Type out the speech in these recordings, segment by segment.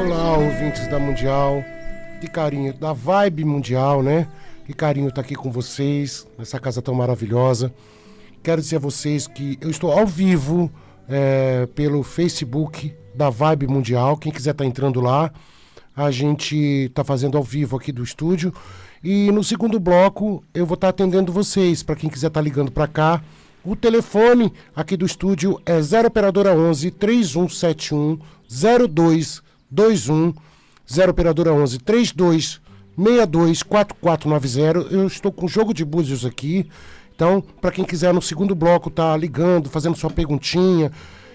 Olá, ouvintes da Mundial, que carinho, da Vibe Mundial, né? Que carinho estar aqui com vocês, nessa casa tão maravilhosa. Quero dizer a vocês que eu estou ao vivo pelo Facebook da Vibe Mundial. Quem quiser estar entrando lá, a gente está fazendo ao vivo aqui do estúdio. E no segundo bloco eu vou estar atendendo vocês, para quem quiser estar ligando para cá. O telefone aqui do estúdio é 0 operadora 11 3171 0221, 0 operadora 11 3262 4490. Eu estou com jogo de búzios aqui. Então, para quem quiser no segundo bloco tá ligando, fazendo sua perguntinha,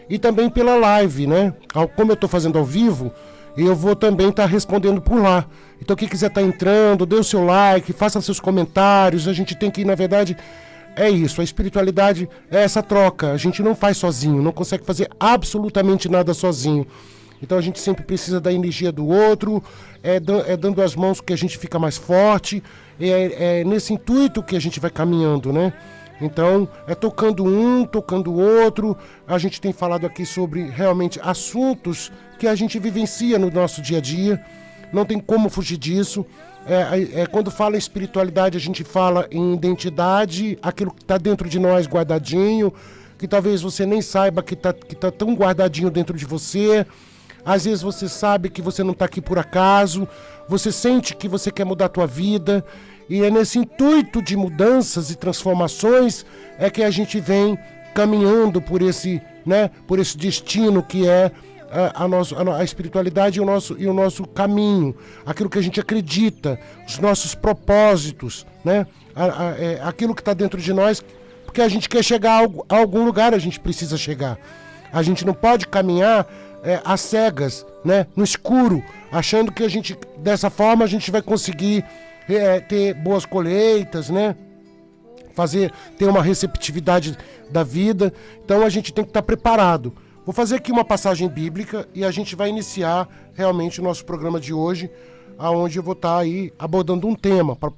e também pela live, né? Como eu estou fazendo ao vivo, eu vou também estar respondendo por lá. Então, quem quiser estar entrando, dê o seu like, faça seus comentários. A gente tem que, na verdade, é isso. A espiritualidade é essa troca. A gente não faz sozinho, não consegue fazer absolutamente nada sozinho. Então, a gente sempre precisa da energia do outro, dando as mãos que a gente fica mais forte. É nesse intuito que a gente vai caminhando, né? Então, é tocando um, tocando o outro. A gente tem falado aqui sobre realmente assuntos que a gente vivencia no nosso dia a dia. Não tem como fugir disso. Quando fala em espiritualidade, a gente fala em identidade, aquilo que está dentro de nós guardadinho, que talvez você nem saiba que tá tão guardadinho dentro de você. Às vezes você sabe que você não está aqui por acaso, você sente que você quer mudar a tua vida, e é nesse intuito de mudanças e transformações que a gente vem caminhando por esse destino que é a espiritualidade e o nosso caminho, aquilo que a gente acredita, os nossos propósitos, né? Aquilo que está dentro de nós, porque a gente quer chegar a algum lugar, a gente precisa chegar. A gente não pode caminhar às cegas, né? No escuro, achando que dessa forma a gente vai conseguir ter boas colheitas, né? Ter uma receptividade da vida. Então a gente tem que estar preparado. Vou fazer aqui uma passagem bíblica e a gente vai iniciar realmente o nosso programa de hoje, onde eu vou estar aí abordando um tema para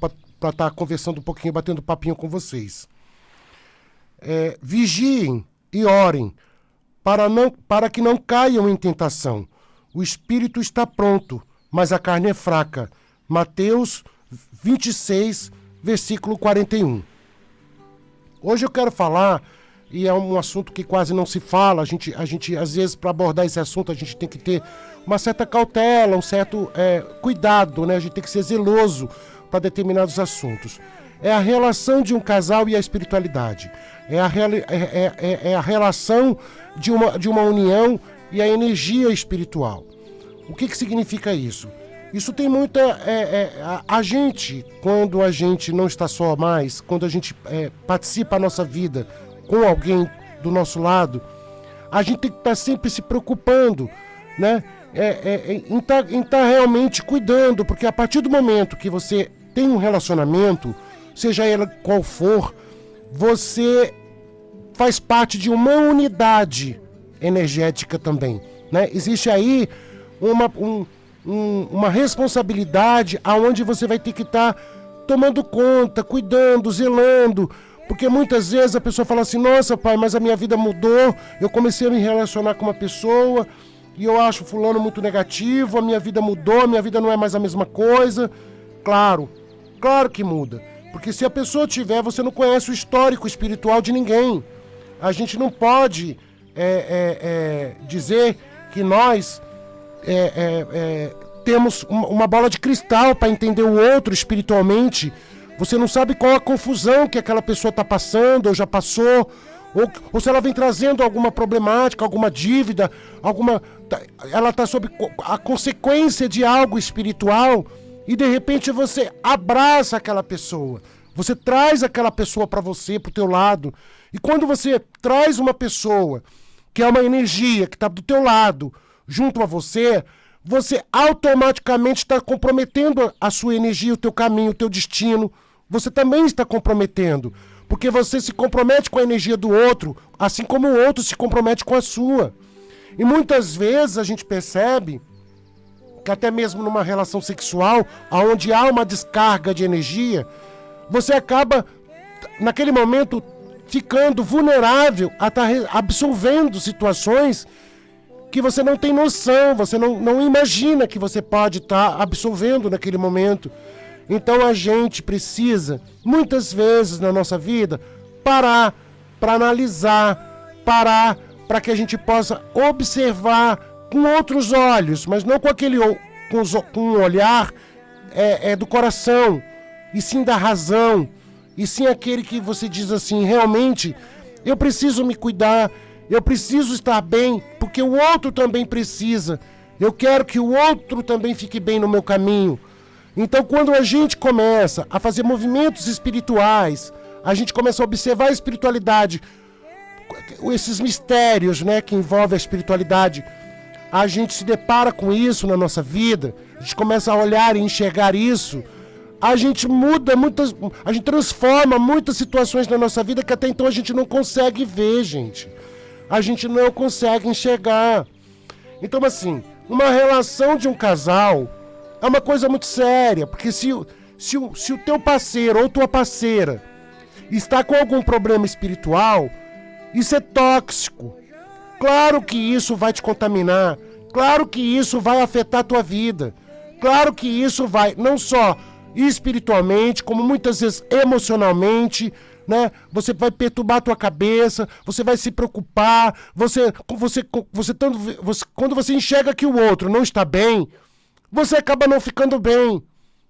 estar conversando um pouquinho, batendo papinho com vocês. Vigiem e orem para que não caiam em tentação. O espírito está pronto, mas a carne é fraca. Mateus 26, versículo 41. Hoje eu quero falar, e é um assunto que quase não se fala, a gente às vezes, para abordar esse assunto, a gente tem que ter uma certa cautela, um certo cuidado, né? A gente tem que ser zeloso para determinados assuntos. É a relação de um casal e a espiritualidade. É a relação de uma união e a energia espiritual. O que significa isso? Isso tem muita... a gente, quando a gente não está só mais, quando a gente participa da nossa vida com alguém do nosso lado, a gente tem que estar sempre se preocupando, né? Em estar realmente cuidando, porque a partir do momento que você tem um relacionamento, seja ele qual for, você faz parte de uma unidade energética também, né? Existe aí uma responsabilidade aonde você vai ter que estar tomando conta, cuidando, zelando, porque muitas vezes a pessoa fala assim: nossa, pai, mas a minha vida mudou, eu comecei a me relacionar com uma pessoa e eu acho fulano muito negativo, a minha vida mudou, a minha vida não é mais a mesma coisa. Claro que muda. Porque se a pessoa tiver, você não conhece o histórico espiritual de ninguém. A gente não pode dizer que nós temos uma bola de cristal para entender o outro espiritualmente. Você não sabe qual a confusão que aquela pessoa está passando ou já passou, ou se ela vem trazendo alguma problemática, alguma dívida, ela está sob a consequência de algo espiritual. E de repente você abraça aquela pessoa, você traz aquela pessoa para você, para o teu lado. E quando você traz uma pessoa que é uma energia que está do teu lado, junto a você, você automaticamente está comprometendo a sua energia, o teu caminho, o teu destino. Você também está comprometendo, porque você se compromete com a energia do outro, assim como o outro se compromete com a sua. E muitas vezes a gente percebe que até mesmo numa relação sexual, onde há uma descarga de energia, você acaba, naquele momento, ficando vulnerável a estar absorvendo situações que você não tem noção, você não imagina que você pode estar absorvendo naquele momento. Então a gente precisa, muitas vezes na nossa vida, parar para analisar, parar para que a gente possa observar com outros olhos, mas não com aquele com um olhar do coração, e sim da razão, e sim aquele que você diz assim, realmente, eu preciso me cuidar, eu preciso estar bem, porque o outro também precisa, eu quero que o outro também fique bem no meu caminho. Então, quando a gente começa a fazer movimentos espirituais, a gente começa a observar a espiritualidade, esses mistérios, né, que envolvem a espiritualidade, a gente se depara com isso na nossa vida, a gente começa a olhar e enxergar isso, a gente muda a gente transforma muitas situações na nossa vida que até então a gente não consegue ver, gente. A gente não consegue enxergar. Então, assim, uma relação de um casal é uma coisa muito séria, porque se o teu parceiro ou tua parceira está com algum problema espiritual, isso é tóxico. Claro que isso vai te contaminar, claro que isso vai afetar a tua vida, claro que isso vai, não só espiritualmente, como muitas vezes emocionalmente, né? Você vai perturbar a tua cabeça, você vai se preocupar, quando você enxerga que o outro não está bem, você acaba não ficando bem,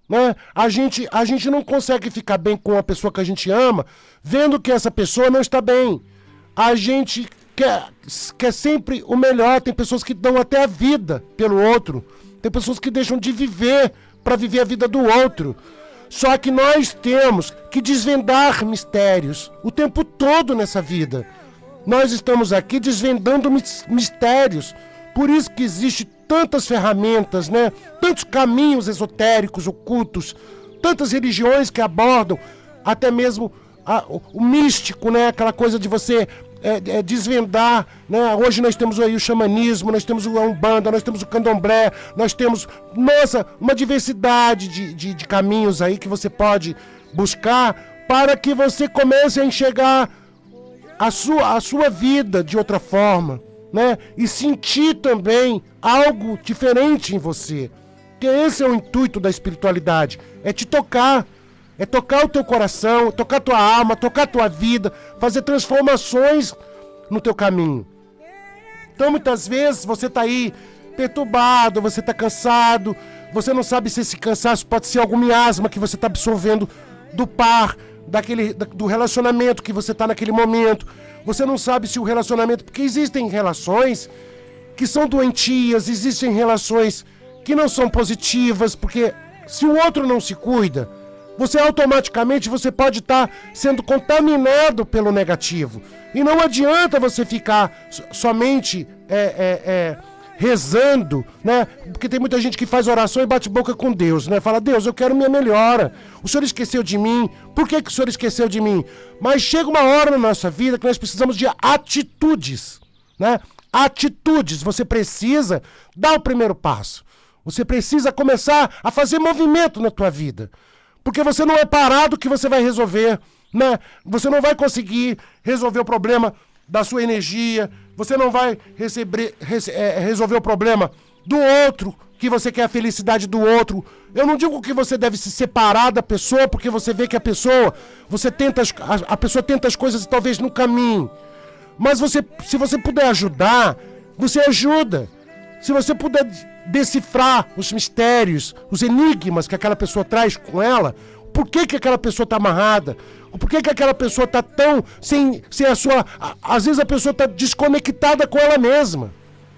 né? A gente não consegue ficar bem com a pessoa que a gente ama, vendo que essa pessoa não está bem. A gente quer sempre o melhor. Tem pessoas que dão até a vida pelo outro. Tem pessoas que deixam de viver para viver a vida do outro. Só que nós temos que desvendar mistérios o tempo todo nessa vida. Nós estamos aqui desvendando mistérios. Por isso que existe tantas ferramentas, né? Tantos caminhos esotéricos, ocultos, tantas religiões que abordam até mesmo o místico, né? Aquela coisa de você desvendar, né? Hoje nós temos aí o xamanismo, nós temos a Umbanda, nós temos o Candomblé, nós temos, uma diversidade de caminhos aí que você pode buscar para que você comece a enxergar a sua vida de outra forma, né? E sentir também algo diferente em você. Que esse é o intuito da espiritualidade, é te tocar. É tocar o teu coração, tocar a tua alma, tocar a tua vida, fazer transformações no teu caminho. Então, muitas vezes, você está aí perturbado, você está cansado, você não sabe se esse cansaço pode ser algum miasma que você está absorvendo do par, do relacionamento que você está naquele momento. Você não sabe se o relacionamento... Porque existem relações que são doentias, existem relações que não são positivas, porque se o outro não se cuida... Você automaticamente pode estar sendo contaminado pelo negativo. E não adianta você ficar somente rezando, né? Porque tem muita gente que faz oração e bate boca com Deus, né? Fala, Deus, eu quero minha melhora. O Senhor esqueceu de mim. Por que o Senhor esqueceu de mim? Mas chega uma hora na nossa vida que nós precisamos de atitudes, né? Atitudes. Você precisa dar o primeiro passo. Você precisa começar a fazer movimento na tua vida. Porque você não é parado que você vai resolver, né? Você não vai conseguir resolver o problema da sua energia, você não vai resolver o problema do outro, que você quer a felicidade do outro. Eu não digo que você deve se separar da pessoa, porque você vê que a pessoa tenta as coisas talvez no caminho. Mas se você puder ajudar, você ajuda. Se você puder decifrar os mistérios, os enigmas que aquela pessoa traz com ela, por que aquela pessoa está amarrada, por que aquela pessoa está tão sem a sua... Às vezes a pessoa está desconectada com ela mesma,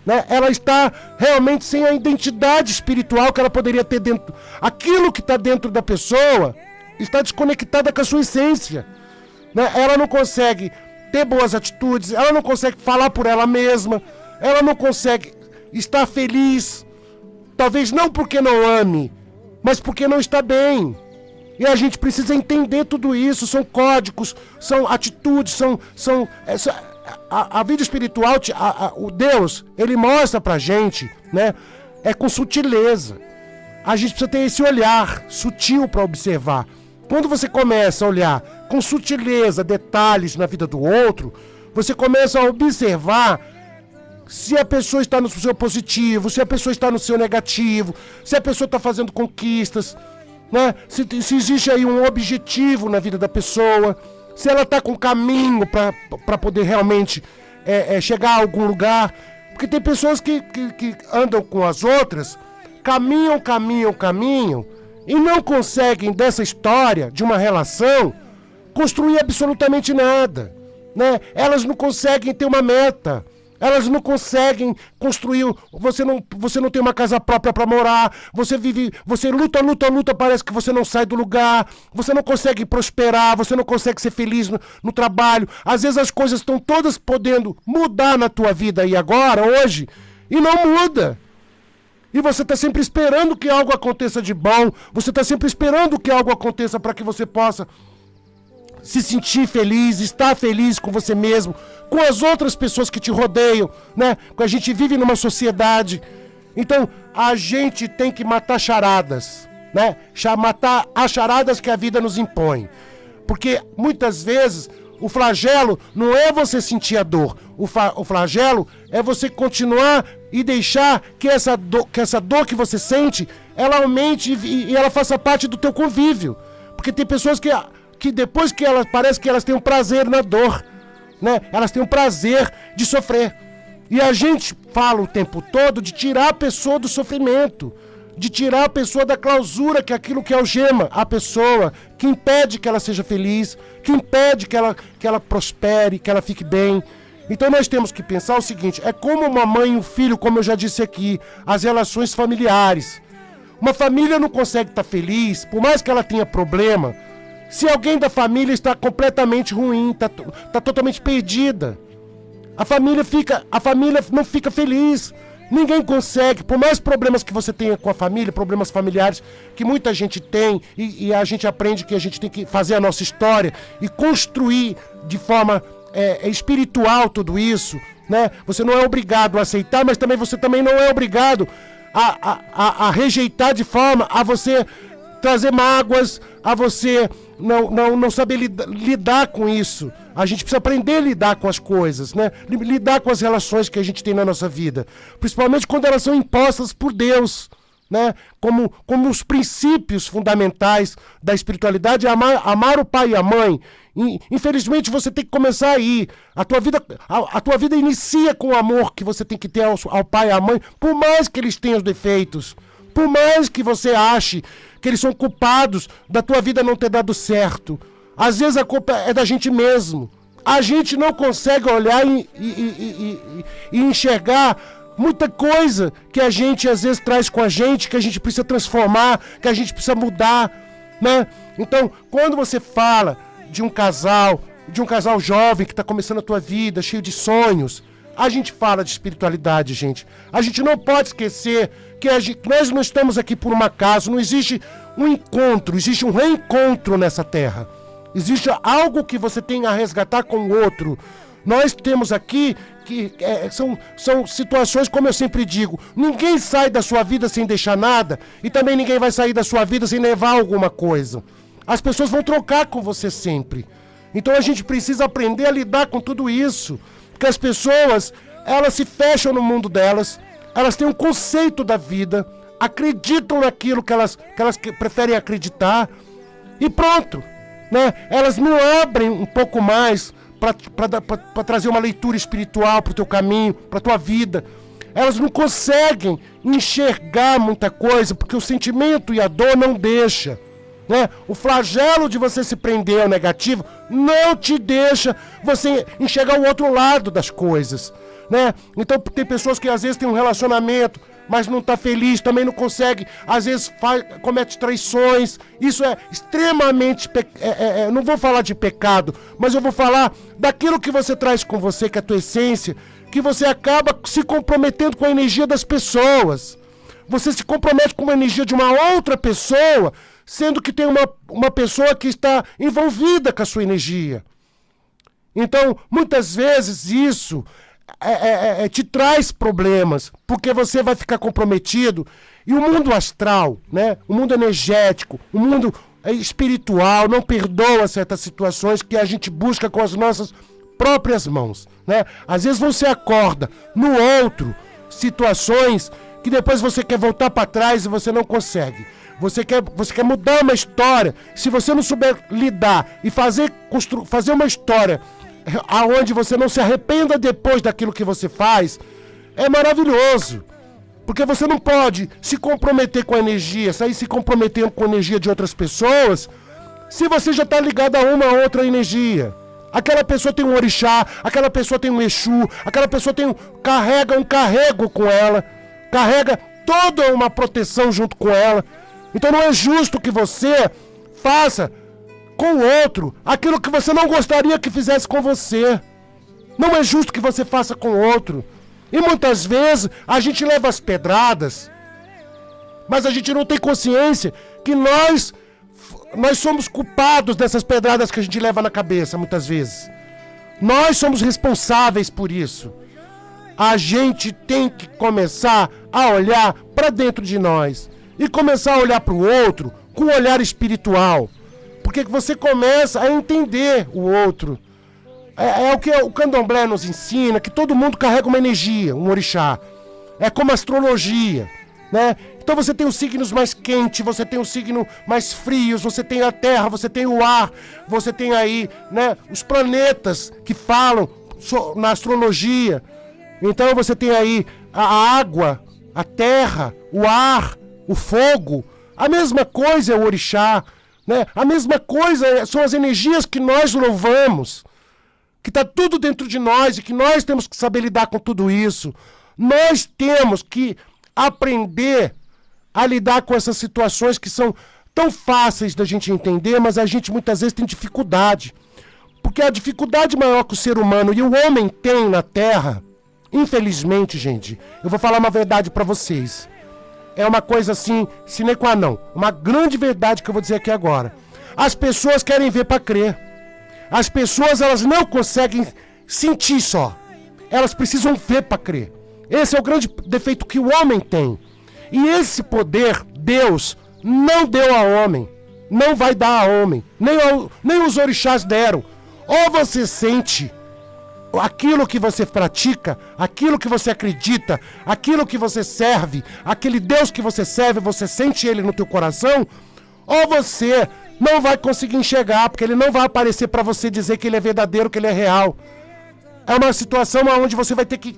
né? Ela está realmente sem a identidade espiritual que ela poderia ter dentro. Aquilo que está dentro da pessoa está desconectada com a sua essência, né? Ela não consegue ter boas atitudes, ela não consegue falar por ela mesma, ela não consegue estar feliz. Talvez não porque não ame, mas porque não está bem. E a gente precisa entender tudo isso. São códigos, são atitudes, A vida espiritual, o Deus, ele mostra pra gente, né? É com sutileza. A gente precisa ter esse olhar sutil para observar. Quando você começa a olhar com sutileza, detalhes na vida do outro, você começa a observar se a pessoa está no seu positivo, se a pessoa está no seu negativo, se a pessoa está fazendo conquistas, né? Se existe aí um objetivo na vida da pessoa, se ela está com caminho para poder realmente chegar a algum lugar. Porque tem pessoas que andam com as outras, caminham e não conseguem dessa história, de uma relação, construir absolutamente nada, né? Elas não conseguem ter uma meta. Elas não conseguem construir, você não tem uma casa própria para morar, você luta, parece que você não sai do lugar, você não consegue prosperar, você não consegue ser feliz no trabalho. Às vezes as coisas estão todas podendo mudar na tua vida aí agora, hoje, e não muda. E você está sempre esperando que algo aconteça de bom, você está sempre esperando que algo aconteça para que você possa se sentir feliz, estar feliz com você mesmo, com as outras pessoas que te rodeiam, né? A gente vive numa sociedade. Então, a gente tem que matar charadas, né? Matar as charadas que a vida nos impõe. Porque, muitas vezes, o flagelo não é você sentir a dor. O flagelo é você continuar e deixar que essa dor que você sente, ela aumente e ela faça parte do teu convívio. Porque tem pessoas que depois que parece que elas têm um prazer na dor, né? Elas têm um prazer de sofrer. E a gente fala o tempo todo de tirar a pessoa do sofrimento, de tirar a pessoa da clausura, que é aquilo que algema a pessoa, que impede que ela seja feliz, que impede que ela prospere, que ela fique bem. Então nós temos que pensar o seguinte, é como uma mãe e um filho, como eu já disse aqui, as relações familiares. Uma família não consegue estar feliz, por mais que ela tenha problema, se alguém da família está completamente ruim, está totalmente perdida. A família não fica feliz. Ninguém consegue, por mais problemas que você tenha com a família, problemas familiares que muita gente tem, e a gente aprende que a gente tem que fazer a nossa história e construir de forma espiritual tudo isso, né? Você não é obrigado a aceitar, mas você também não é obrigado a rejeitar de forma a você trazer mágoas, a você não saber lidar com isso. A gente precisa aprender a lidar com as coisas, né? Lidar com as relações que a gente tem na nossa vida. Principalmente quando elas são impostas por Deus, né? Como os princípios fundamentais da espiritualidade é amar o pai e a mãe. Infelizmente você tem que começar aí. A tua vida inicia com o amor que você tem que ter ao pai e à mãe, por mais que eles tenham defeitos. Por mais que você ache que eles são culpados da tua vida não ter dado certo. Às vezes a culpa é da gente mesmo. A gente não consegue olhar e enxergar muita coisa que a gente às vezes traz com a gente, que a gente precisa transformar, que a gente precisa mudar, né? Então, quando você fala de um casal jovem que está começando a tua vida, cheio de sonhos, a gente fala de espiritualidade, gente. A gente não pode esquecer que nós não estamos aqui por um acaso, não existe um encontro, existe um reencontro nessa terra. Existe algo que você tem a resgatar com o outro. Nós temos aqui que são situações, como eu sempre digo, ninguém sai da sua vida sem deixar nada, e também ninguém vai sair da sua vida sem levar alguma coisa. As pessoas vão trocar com você sempre. Então a gente precisa aprender a lidar com tudo isso. Porque as pessoas, elas se fecham no mundo delas, elas têm um conceito da vida, acreditam naquilo que elas preferem acreditar, e pronto, né? Elas não abrem um pouco mais para trazer uma leitura espiritual para o teu caminho, para a tua vida. Elas não conseguem enxergar muita coisa, porque o sentimento e a dor não deixa. Né? O flagelo de você se prender ao negativo não te deixa você enxergar o outro lado das coisas, né? Então tem pessoas que às vezes têm um relacionamento, mas não está feliz, também não consegue, às vezes comete traições. Isso é extremamente não vou falar de pecado, mas eu vou falar daquilo que você traz com você, que é a tua essência, que você acaba se comprometendo com a energia das pessoas. Você se compromete com a energia de uma outra pessoa, sendo que tem uma pessoa que está envolvida com a sua energia. Então, muitas vezes isso te traz problemas, porque você vai ficar comprometido. E o mundo astral, né? O mundo energético, o mundo espiritual não perdoa certas situações que a gente busca com as nossas próprias mãos, né? Às vezes você acorda no outro situações que depois você quer voltar para trás e você não consegue. Você quer mudar uma história. Se você não souber lidar e fazer uma história aonde você não se arrependa depois daquilo que você faz, é maravilhoso. Porque você não pode se comprometer com a energia, sair se comprometendo com a energia de outras pessoas, se você já está ligado a uma ou outra energia. Aquela pessoa tem um orixá, aquela pessoa tem um exu, aquela pessoa carrega um carrego com ela, carrega toda uma proteção junto com ela. Então não é justo que você faça com o outro aquilo que você não gostaria que fizesse com você. Não é justo que você faça com o outro. E muitas vezes a gente leva as pedradas, mas a gente não tem consciência que nós somos culpados dessas pedradas que a gente leva na cabeça muitas vezes. Nós somos responsáveis por isso. A gente tem que começar a olhar para dentro de nós e começar a olhar para o outro com um olhar espiritual, porque você começa a entender o outro. É o que o candomblé nos ensina, que todo mundo carrega uma energia, um orixá. É como a astrologia, né? Então você tem os signos mais quentes, você tem os signos mais frios, você tem a terra, você tem o ar, você tem aí, né, os planetas que falam na astrologia. Então você tem aí a água, a terra, o ar, o fogo. A mesma coisa é o orixá, né? A mesma coisa são as energias que nós louvamos, que está tudo dentro de nós e que nós temos que saber lidar com tudo isso. Nós temos que aprender a lidar com essas situações que são tão fáceis da gente entender, mas a gente muitas vezes tem dificuldade. Porque a dificuldade maior que o ser humano e o homem tem na Terra, infelizmente, gente, eu vou falar uma verdade para vocês. É uma coisa assim, sine qua non. Uma grande verdade que eu vou dizer aqui agora. As pessoas querem ver para crer. As pessoas, elas não conseguem sentir só. Elas precisam ver para crer. Esse é o grande defeito que o homem tem. E esse poder, Deus não deu ao homem. Não vai dar ao homem. Nem os orixás deram. Ou você sente aquilo que você pratica, aquilo que você acredita, aquilo que você serve, aquele Deus que você serve, você sente ele no teu coração, ou você não vai conseguir enxergar, porque ele não vai aparecer para você dizer que ele é verdadeiro, que ele é real. É uma situação onde você vai ter que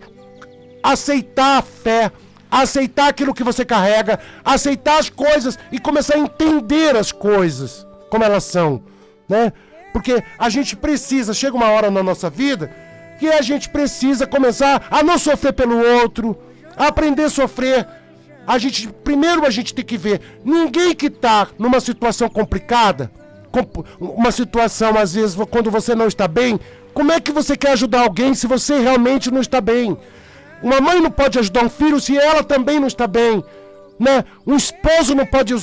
aceitar a fé, aceitar aquilo que você carrega, aceitar as coisas e começar a entender as coisas como elas são, né? Porque a gente precisa, chega uma hora na nossa vida que a gente precisa começar a não sofrer pelo outro, a aprender a sofrer. Primeiro a gente tem que ver, ninguém que está numa situação complicada, uma situação às vezes quando você não está bem, como é que você quer ajudar alguém se você realmente não está bem? Uma mãe não pode ajudar um filho se ela também não está bem, né? Um esposo não pode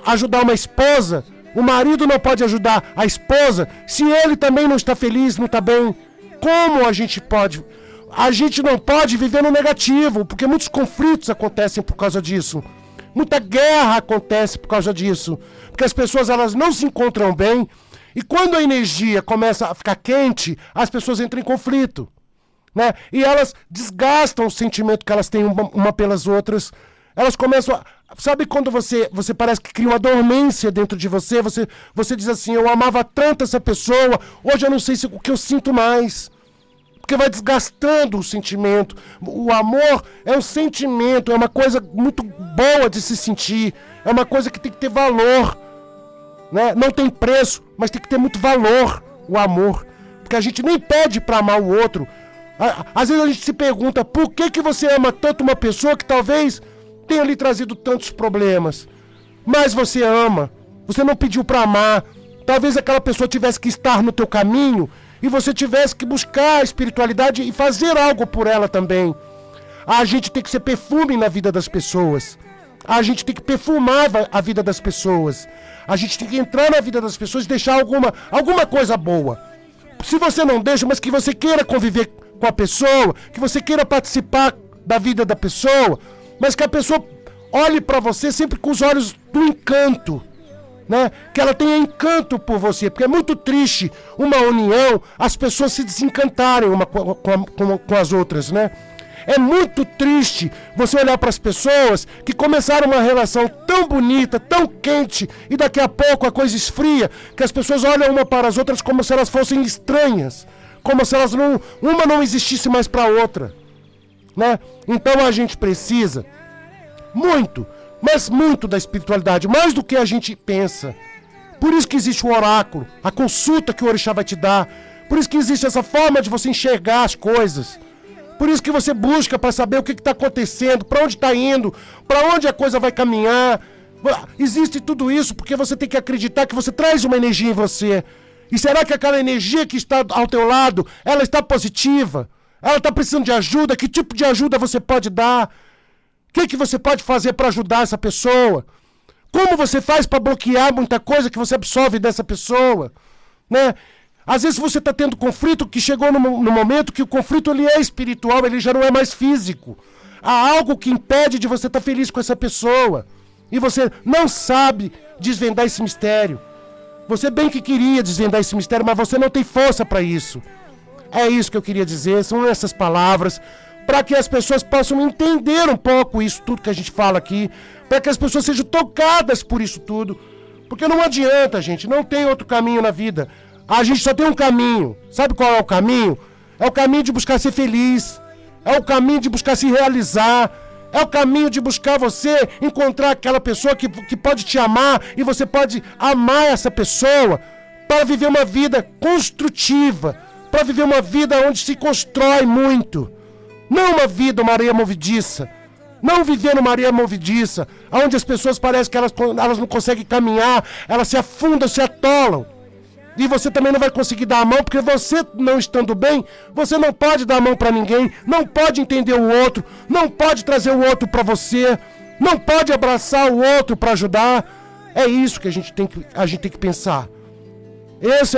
ajudar uma esposa, o marido não pode ajudar a esposa se ele também não está feliz, não está bem. Como a gente pode? A gente não pode viver no negativo, porque muitos conflitos acontecem por causa disso. Muita guerra acontece por causa disso. Porque as pessoas, elas não se encontram bem. E quando a energia começa a ficar quente, as pessoas entram em conflito, né? E elas desgastam o sentimento que elas têm uma pelas outras. Elas começam a... Sabe quando você parece que cria uma dormência dentro de você? Você diz assim, eu amava tanto essa pessoa, hoje eu não sei o que eu sinto mais. Porque vai desgastando o sentimento. O amor é um sentimento, é uma coisa muito boa de se sentir. É uma coisa que tem que ter valor, né? Não tem preço, mas tem que ter muito valor o amor. Porque a gente nem pede para amar o outro. Às vezes a gente se pergunta, por que você ama tanto uma pessoa que talvez tenha lhe trazido tantos problemas? Mas você ama. Você não pediu para amar. Talvez aquela pessoa tivesse que estar no teu caminho e você tivesse que buscar a espiritualidade e fazer algo por ela também. A gente tem que ser perfume na vida das pessoas. A gente tem que perfumar a vida das pessoas. A gente tem que entrar na vida das pessoas e deixar alguma coisa boa. se você não deixa, mas que você queira conviver com a pessoa, que você queira participar da vida da pessoa, mas que a pessoa olhe para você sempre com os olhos do encanto, né? Que ela tenha encanto por você, porque é muito triste uma união, as pessoas se desencantarem uma com as outras, né? É muito triste você olhar para as pessoas que começaram uma relação tão bonita, tão quente, e daqui a pouco a coisa esfria, que as pessoas olham uma para as outras como se elas fossem estranhas, como se elas uma não existisse mais para a outra, né? Então a gente precisa muito, mas muito da espiritualidade, mais do que a gente pensa. Por isso que existe o oráculo, a consulta que o orixá vai te dar. Por isso que existe essa forma de você enxergar as coisas. Por isso que você busca para saber o que está acontecendo, para onde está indo, para onde a coisa vai caminhar. Existe tudo isso porque você tem que acreditar que você traz uma energia em você. E será que aquela energia que está ao teu lado, ela está positiva? Ela está precisando de ajuda? Que tipo de ajuda você pode dar? O que você pode fazer para ajudar essa pessoa? Como você faz para bloquear muita coisa que você absorve dessa pessoa? Né? Às vezes você está tendo conflito que chegou no momento que o conflito ele é espiritual, ele já não é mais físico. Há algo que impede de você estar feliz com essa pessoa. E você não sabe desvendar esse mistério. Você bem que queria desvendar esse mistério, mas você não tem força para isso. É isso que eu queria dizer, são essas palavras, para que as pessoas possam entender um pouco isso tudo que a gente fala aqui, para que as pessoas sejam tocadas por isso tudo. Porque não adianta, gente, não tem outro caminho na vida. A gente só tem um caminho. Sabe qual é o caminho? É o caminho de buscar ser feliz. É o caminho de buscar se realizar. É o caminho de buscar você encontrar aquela pessoa que pode te amar e você pode amar essa pessoa para viver uma vida construtiva, para viver uma vida onde se constrói muito. Não uma vida, uma areia movediça. Não viver numa areia movediça, onde as pessoas parecem que elas não conseguem caminhar, elas se afundam, se atolam. E você também não vai conseguir dar a mão, porque você não estando bem, você não pode dar a mão para ninguém, não pode entender o outro, não pode trazer o outro para você, não pode abraçar o outro para ajudar. É isso que a gente tem que pensar. Isso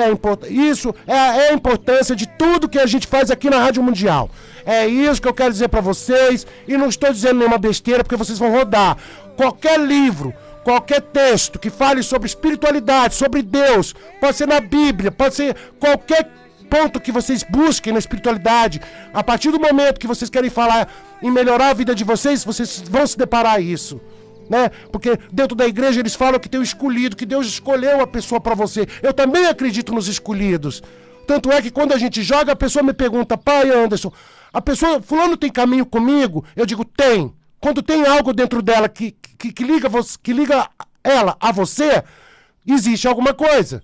é a importância de tudo que a gente faz aqui na Rádio Mundial. É isso que eu quero dizer para vocês, e não estou dizendo nenhuma besteira, porque vocês vão rodar. Qualquer livro, qualquer texto que fale sobre espiritualidade, sobre Deus, pode ser na Bíblia, pode ser qualquer ponto que vocês busquem na espiritualidade. A partir do momento que vocês querem falar em melhorar a vida de vocês vão se deparar a isso. Né? Porque dentro da igreja eles falam que tem o escolhido, que Deus escolheu a pessoa para você. Eu também acredito nos escolhidos. Tanto é que quando a gente joga, a pessoa me pergunta: pai Anderson, a pessoa, fulano tem caminho comigo? Eu digo: tem. Quando tem algo dentro dela que liga ela a você, existe alguma coisa.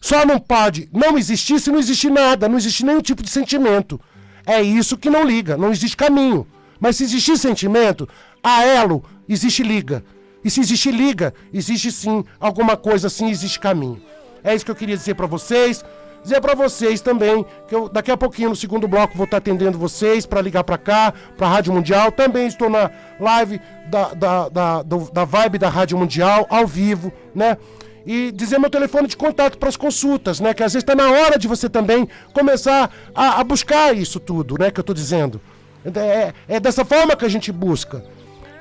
Só não pode não existir se não existe nada, não existe nenhum tipo de sentimento. É isso que não liga, não existe caminho. Mas se existir sentimento, a elo, existe liga. E se existe liga, existe sim alguma coisa, sim existe caminho. É isso que eu queria dizer para vocês. Dizer para vocês também que eu daqui a pouquinho no segundo bloco vou estar atendendo vocês para ligar para cá, para a Rádio Mundial. Também estou na live da Vibe da Rádio Mundial, ao vivo, né? E dizer meu telefone de contato para as consultas, né? Que às vezes está na hora de você também começar a buscar isso tudo, né? Que eu estou dizendo. É dessa forma que a gente busca.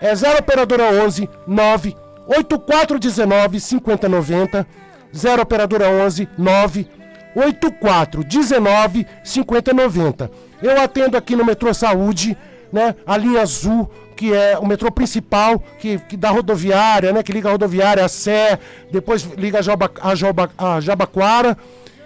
É 0 operadora 11 9 8419 5090, 0 operadora 11 9 8419 5090. Eu atendo aqui no Metrô Saúde, né? A linha azul, que é o metrô principal, que da rodoviária, né? Que liga a rodoviária a Sé, depois liga a Jabaquara.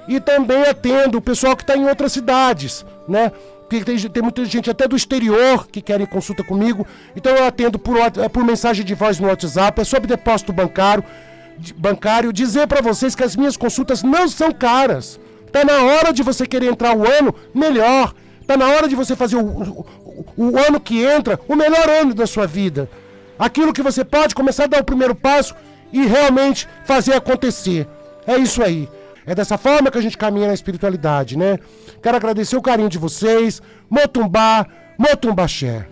E também atendo o pessoal que está em outras cidades, né? Porque tem muita gente até do exterior que querem consulta comigo. Então eu atendo por mensagem de voz no WhatsApp, é sobre depósito bancário. Dizer para vocês que as minhas consultas não são caras. Tá na hora de você querer entrar o ano melhor. Tá na hora de você fazer o ano que entra, o melhor ano da sua vida. Aquilo que você pode começar a dar o primeiro passo e realmente fazer acontecer. É isso aí. É dessa forma que a gente caminha na espiritualidade, né? Quero agradecer o carinho de vocês. Motumbá, Motumbaxé.